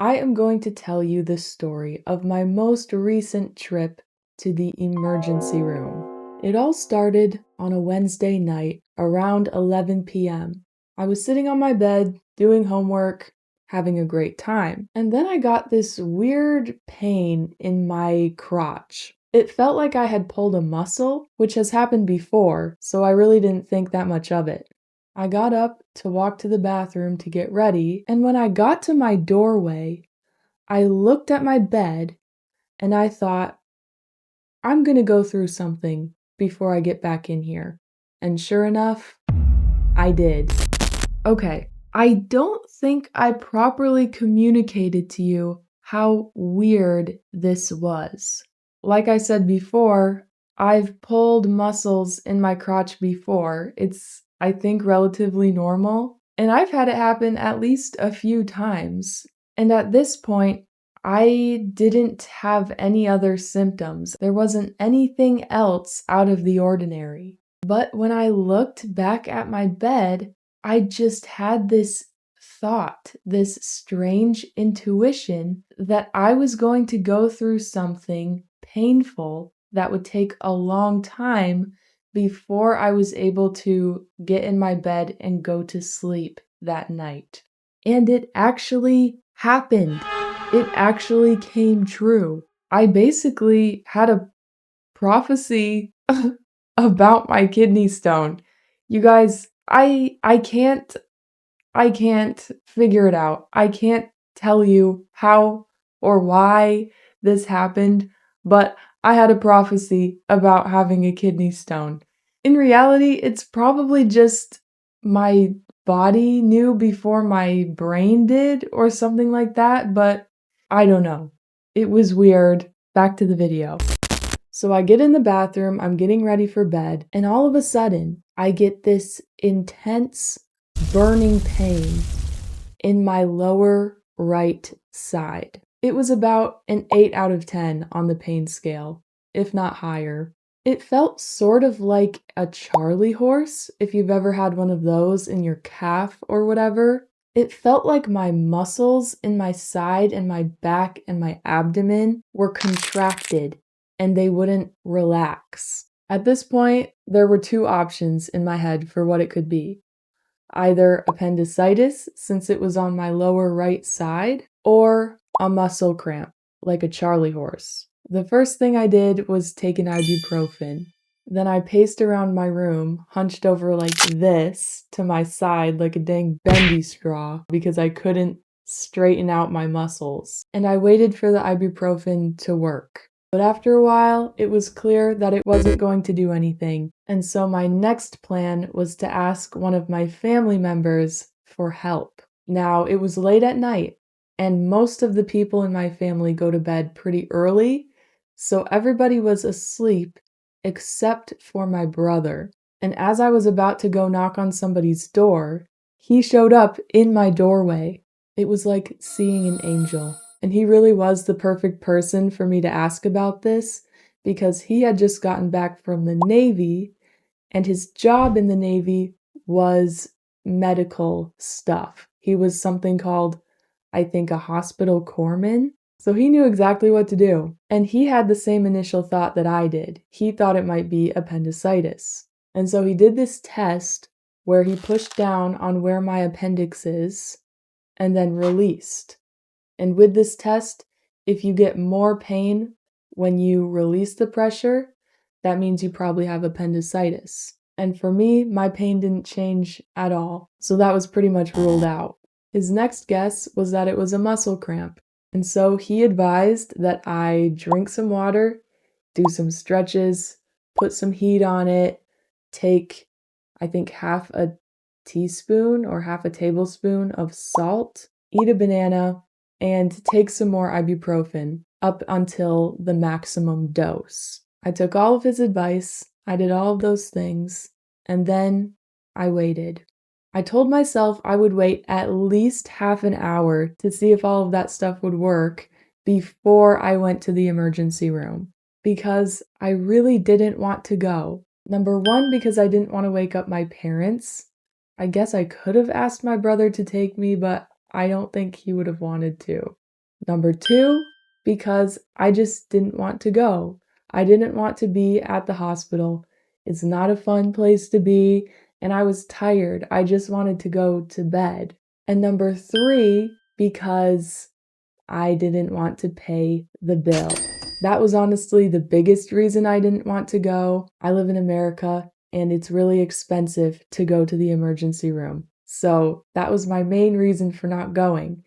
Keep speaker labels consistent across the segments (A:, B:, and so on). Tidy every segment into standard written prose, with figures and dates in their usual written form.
A: I am going to tell you the story of my most recent trip to the emergency room. It all started on a Wednesday night around 11 p.m. I was sitting on my bed doing homework, having a great time, and then I got this weird pain in my crotch. It felt like I had pulled a muscle, which has happened before, so I really didn't think that much of it. I got up to walk to the bathroom to get ready, and when I got to my doorway, I looked at my bed and I thought, I'm gonna go through something before I get back in here. And sure enough, I did. Okay, I don't think I properly communicated to you how weird this was. Like I said before, I've pulled muscles in my crotch before. It's, I think, relatively normal. And I've had it happen at least a few times. And at this point, I didn't have any other symptoms. There wasn't anything else out of the ordinary. But when I looked back at my bed, I just had this thought, this strange intuition that I was going to go through something painful that would take a long time before I was able to get in my bed and go to sleep that night. And it actually happened. It actually came true. I basically had a prophecy about my kidney stone. You guys, I can't figure it out. I can't tell you how or why this happened, but I had a prophecy about having a kidney stone. In reality, it's probably just my body knew before my brain did or something like that, but I don't know. It was weird. Back to the video. So I get in the bathroom, I'm getting ready for bed, and all of a sudden, I get this intense burning pain in my lower right side. It was about an 8 out of 10 on the pain scale, if not higher. It felt sort of like a Charlie horse, if you've ever had one of those in your calf or whatever. It felt like my muscles in my side and my back and my abdomen were contracted and they wouldn't relax. At this point, there were two options in my head for what it could be. Either appendicitis, since it was on my lower right side, or a muscle cramp, like a Charlie horse. The first thing I did was take an ibuprofen. Then I paced around my room, hunched over like this to my side like a dang bendy straw because I couldn't straighten out my muscles. And I waited for the ibuprofen to work. But after a while, it was clear that it wasn't going to do anything, and so my next plan was to ask one of my family members for help. Now, it was late at night, and most of the people in my family go to bed pretty early, so everybody was asleep except for my brother. And as I was about to go knock on somebody's door, he showed up in my doorway. It was like seeing an angel. And he really was the perfect person for me to ask about this because he had just gotten back from the Navy and his job in the Navy was medical stuff. He was something called, I think, a hospital corpsman. So he knew exactly what to do. And he had the same initial thought that I did. He thought it might be appendicitis. And so he did this test where he pushed down on where my appendix is and then released. And with this test, if you get more pain when you release the pressure, that means you probably have appendicitis. And for me, my pain didn't change at all, so that was pretty much ruled out. His next guess was that it was a muscle cramp, and so he advised that I drink some water, do some stretches, put some heat on it, take, I think, half a teaspoon or half a tablespoon of salt, eat a banana, and take some more ibuprofen up until the maximum dose. I took all of his advice, I did all of those things, and then I waited. I told myself I would wait at least half an hour to see if all of that stuff would work before I went to the emergency room because I really didn't want to go. Number one, because I didn't want to wake up my parents. I guess I could have asked my brother to take me, but I don't think he would have wanted to. Number 2, because I just didn't want to go. I didn't want to be at the hospital. It's not a fun place to be, and I was tired. I just wanted to go to bed. And number 3, because I didn't want to pay the bill. That was honestly the biggest reason I didn't want to go. I live in America, and it's really expensive to go to the emergency room. So that was my main reason for not going.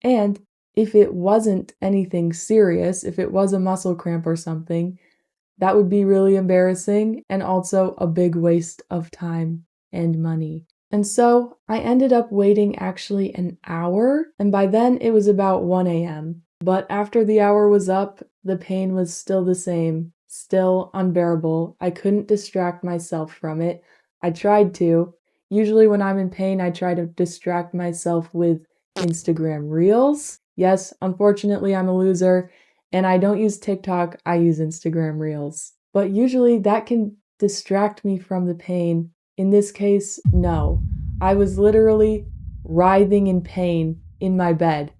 A: And if it wasn't anything serious, if it was a muscle cramp or something, that would be really embarrassing and also a big waste of time and money. And so I ended up waiting actually an hour, and by then it was about 1 a.m. But after the hour was up, the pain was still the same, still unbearable. I couldn't distract myself from it. I tried to. Usually, when I'm in pain, I try to distract myself with Instagram Reels. Yes, unfortunately, I'm a loser and I don't use TikTok, I use Instagram Reels. But usually that can distract me from the pain. In this case, no. I was literally writhing in pain in my bed.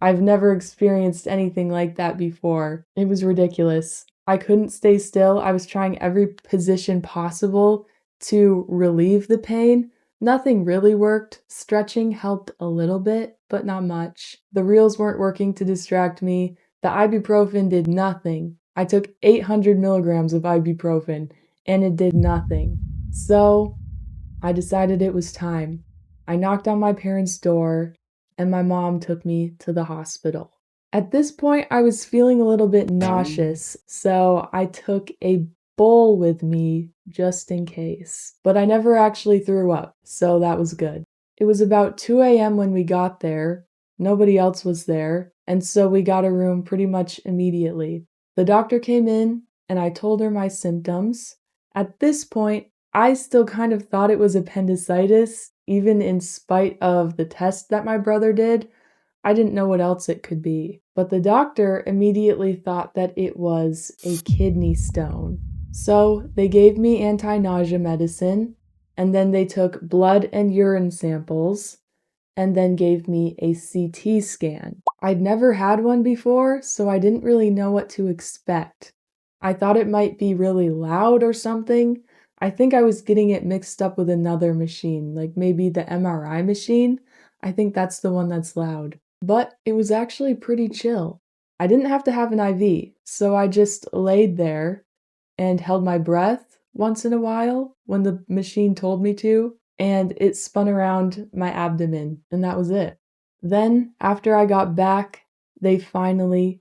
A: I've never experienced anything like that before. It was ridiculous. I couldn't stay still. I was trying every position possible to relieve the pain. Nothing really worked. Stretching helped a little bit, but not much. The reels weren't working to distract me. The ibuprofen did nothing. I took 800 milligrams of ibuprofen and it did nothing. So I decided it was time. I knocked on my parents' door and my mom took me to the hospital. At this point, I was feeling a little bit nauseous, so I took a bowl with me just in case. But I never actually threw up, so that was good. It was about 2 a.m. when we got there. Nobody else was there, and so we got a room pretty much immediately. The doctor came in, and I told her my symptoms. At this point, I still kind of thought it was appendicitis, even in spite of the test that my brother did. I didn't know what else it could be. But the doctor immediately thought that it was a kidney stone. So they gave me anti nausea medicine, and then they took blood and urine samples, and then gave me a CT scan. I'd never had one before, so I didn't really know what to expect. I thought it might be really loud or something. I think I was getting it mixed up with another machine, like maybe the MRI machine. I think that's the one that's loud. But it was actually pretty chill. I didn't have to have an IV, so I just laid there and held my breath once in a while when the machine told me to, and it spun around my abdomen, and that was it. Then, after I got back, they finally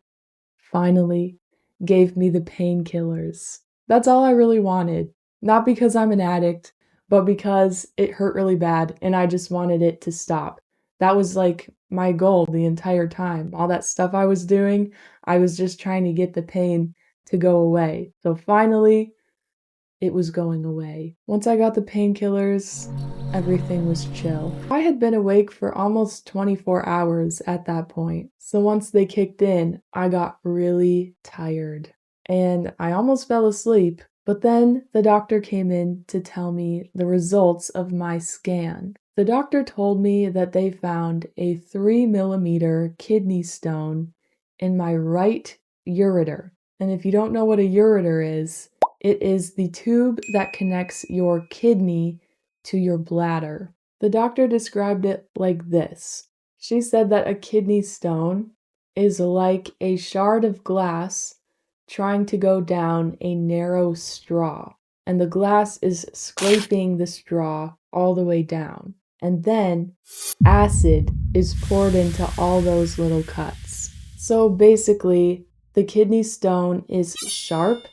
A: gave me the painkillers. That's all I really wanted. Not because I'm an addict, but because it hurt really bad and I just wanted it to stop. That was like my goal the entire time. All that stuff I was doing, I was just trying to get the pain to go away. So finally, it was going away. Once I got the painkillers, everything was chill. I had been awake for almost 24 hours at that point. So once they kicked in, I got really tired and I almost fell asleep. But then the doctor came in to tell me the results of my scan. The doctor told me that they found a 3 millimeter kidney stone in my right ureter. And if you don't know what a ureter is, it is the tube that connects your kidney to your bladder. The doctor described it like this. She said that a kidney stone is like a shard of glass trying to go down a narrow straw, and the glass is scraping the straw all the way down. And then acid is poured into all those little cuts. So basically, the kidney stone is sharp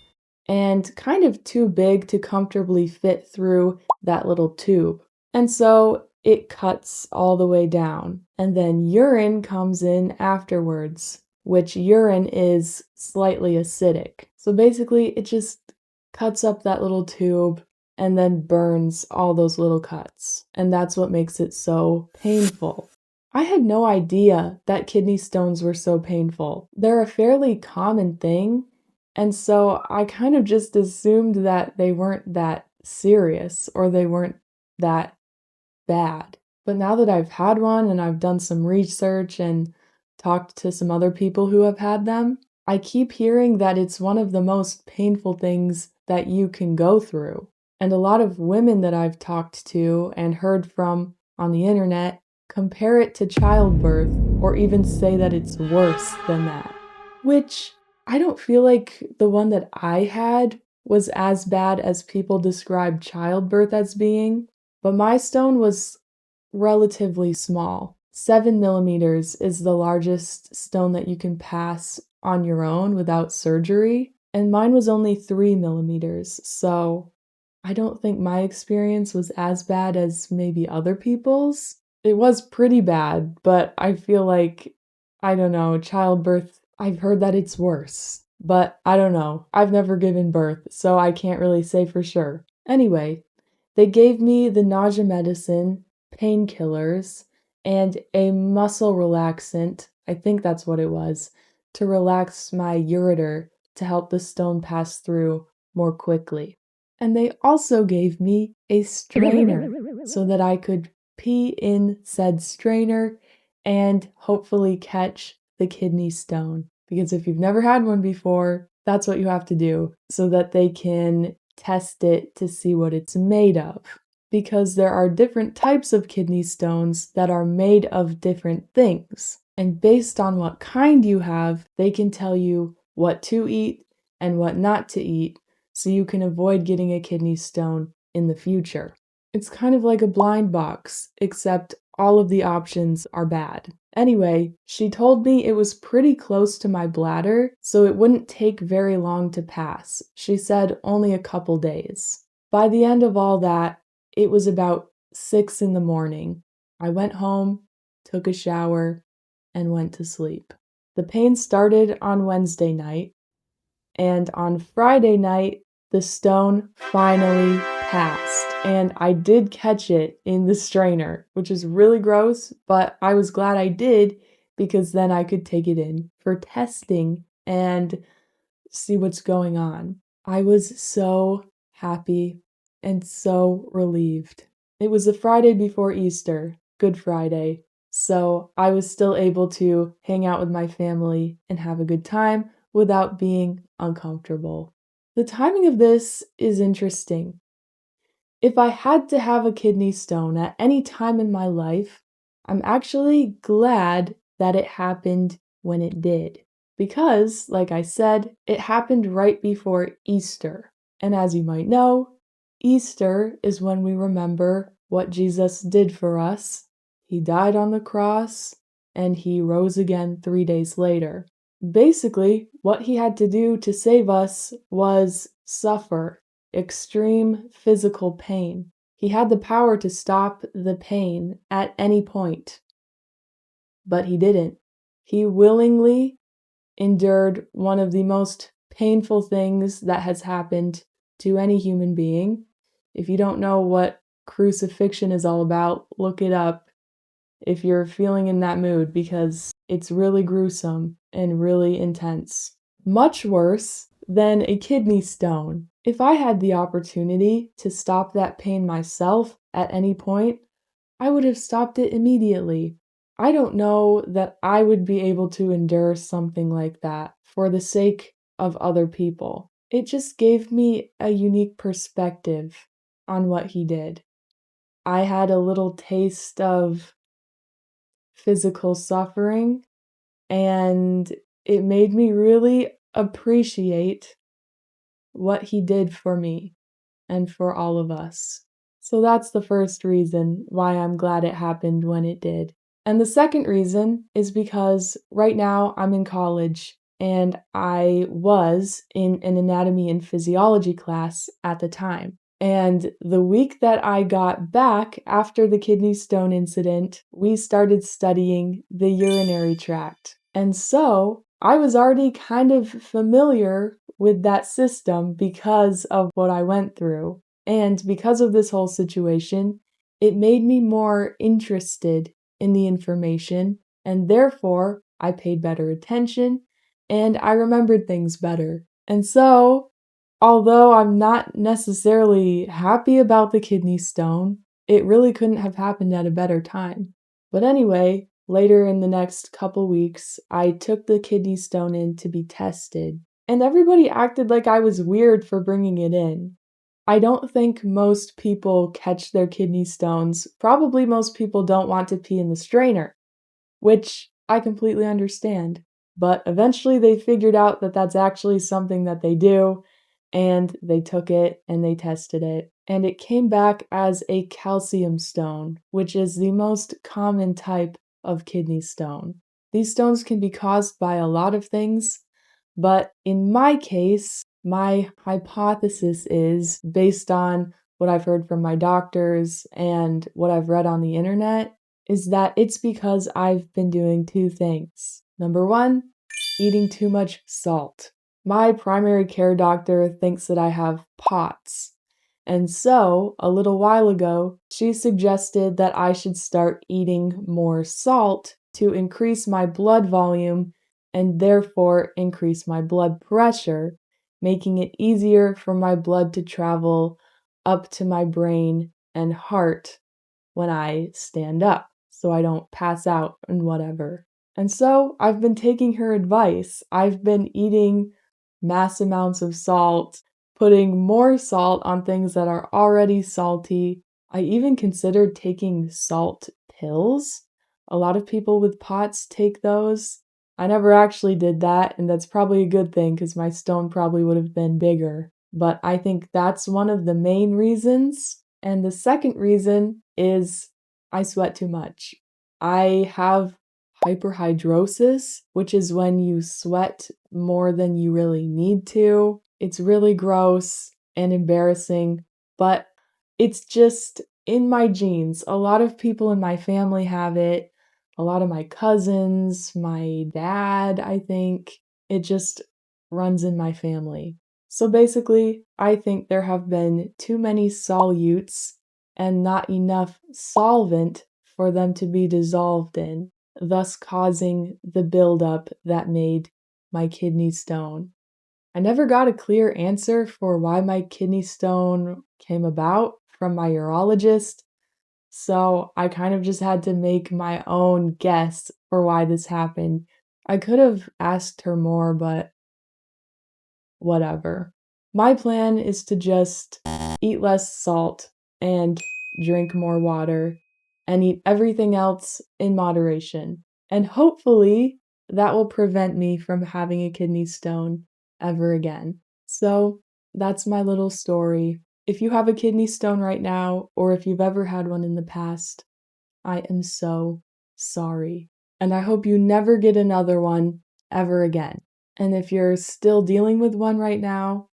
A: and kind of too big to comfortably fit through that little tube. And so it cuts all the way down. And then urine comes in afterwards, which urine is slightly acidic. So basically, it just cuts up that little tube and then burns all those little cuts. And that's what makes it so painful. I had no idea that kidney stones were so painful. They're a fairly common thing, and so I kind of just assumed that they weren't that serious or they weren't that bad. But now that I've had one and I've done some research and talked to some other people who have had them, I keep hearing that it's one of the most painful things that you can go through. And a lot of women that I've talked to and heard from on the internet compare it to childbirth or even say that it's worse than that. Which I don't feel like the one that I had was as bad as people describe childbirth as being, but my stone was relatively small. 7 millimeters is the largest stone that you can pass on your own without surgery, and mine was only 3 millimeters, so I don't think my experience was as bad as maybe other people's. It was pretty bad, but I feel like, I don't know, childbirth, I've heard that it's worse. But I don't know. I've never given birth, so I can't really say for sure. Anyway, they gave me the nausea medicine, painkillers, and a muscle relaxant, I think that's what it was, to relax my ureter to help the stone pass through more quickly. And they also gave me a strainer so that I could pee in said strainer and hopefully catch the kidney stone. Because if you've never had one before, that's what you have to do so that they can test it to see what it's made of. Because there are different types of kidney stones that are made of different things. And based on what kind you have, they can tell you what to eat and what not to eat so you can avoid getting a kidney stone in the future. It's kind of like a blind box, except all of the options are bad. Anyway, she told me it was pretty close to my bladder, so it wouldn't take very long to pass. She said only a couple days. By the end of all that, it was about 6 in the morning. I went home, took a shower, and went to sleep. The pain started on Wednesday night, and on Friday night, the stone finally passed. And I did catch it in the strainer, which is really gross, but I was glad I did because then I could take it in for testing and see what's going on. I was so happy and so relieved. It was the Friday before Easter, Good Friday, so I was still able to hang out with my family and have a good time without being uncomfortable. The timing of this is interesting. If I had to have a kidney stone at any time in my life, I'm actually glad that it happened when it did. Because, like I said, it happened right before Easter. And as you might know, Easter is when we remember what Jesus did for us. He died on the cross and he rose again 3 days later. Basically, what he had to do to save us was suffer extreme physical pain. He had the power to stop the pain at any point, but he didn't. He willingly endured one of the most painful things that has happened to any human being. If you don't know what crucifixion is all about, look it up if you're feeling in that mood because it's really gruesome and really intense. Much worse than a kidney stone. If I had the opportunity to stop that pain myself at any point, I would have stopped it immediately. I don't know that I would be able to endure something like that for the sake of other people. It just gave me a unique perspective on what he did. I had a little taste of physical suffering, and it made me really appreciate what he did for me and for all of us. So that's the first reason why I'm glad it happened when it did. And the second reason is because right now I'm in college and I was in an anatomy and physiology class at the time. And the week that I got back after the kidney stone incident, we started studying the urinary tract. And so I was already kind of familiar with that system because of what I went through. And because of this whole situation, it made me more interested in the information, and therefore I paid better attention and I remembered things better. And so, although I'm not necessarily happy about the kidney stone, it really couldn't have happened at a better time. But anyway, Later in the next couple weeks, I took the kidney stone in to be tested, and everybody acted like I was weird for bringing it in. I don't think most people catch their kidney stones. Probably most people don't want to pee in the strainer, which I completely understand. But eventually they figured out that that's actually something that they do, and they took it and they tested it, and it came back as a calcium stone, which is the most common type of kidney stone. These stones can be caused by a lot of things, but in my case, my hypothesis is based on what I've heard from my doctors and what I've read on the internet is that it's because I've been doing two things. Number one, eating too much salt. My primary care doctor thinks that I have POTS. And so, a little while ago, she suggested that I should start eating more salt to increase my blood volume and therefore increase my blood pressure, making it easier for my blood to travel up to my brain and heart when I stand up so I don't pass out and whatever. And so I've been taking her advice. I've been eating mass amounts of salt, putting more salt on things that are already salty. I even considered taking salt pills. A lot of people with POTS take those. I never actually did that, and that's probably a good thing because my stone probably would have been bigger. But I think that's one of the main reasons. And the second reason is I sweat too much. I have hyperhidrosis, which is when you sweat more than you really need to. It's really gross and embarrassing, but it's just in my genes. A lot of people in my family have it. A lot of my cousins, my dad, I think. It just runs in my family. So basically, I think there have been too many solutes and not enough solvent for them to be dissolved in, thus causing the buildup that made my kidney stone. I never got a clear answer for why my kidney stone came about from my urologist, so I kind of just had to make my own guess for why this happened. I could have asked her more, but whatever. My plan is to just eat less salt and drink more water and eat everything else in moderation. And hopefully that will prevent me from having a kidney stone ever again. So that's my little story. If you have a kidney stone right now, or if you've ever had one in the past, I am so sorry. And I hope you never get another one ever again. And if you're still dealing with one right now,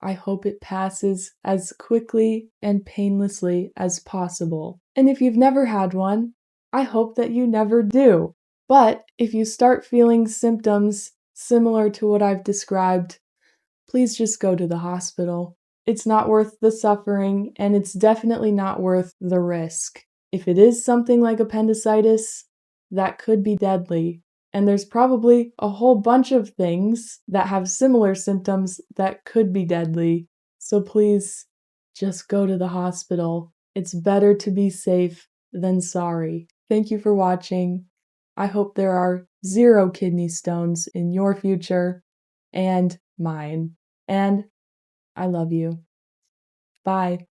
A: I hope it passes as quickly and painlessly as possible. And if you've never had one, I hope that you never do. But if you start feeling symptoms similar to what I've described, please just go to the hospital. It's not worth the suffering, and it's definitely not worth the risk. If it is something like appendicitis, that could be deadly. And there's probably a whole bunch of things that have similar symptoms that could be deadly. So please just go to the hospital. It's better to be safe than sorry. Thank you for watching. I hope there are 0 kidney stones in your future and mine. And I love you. Bye.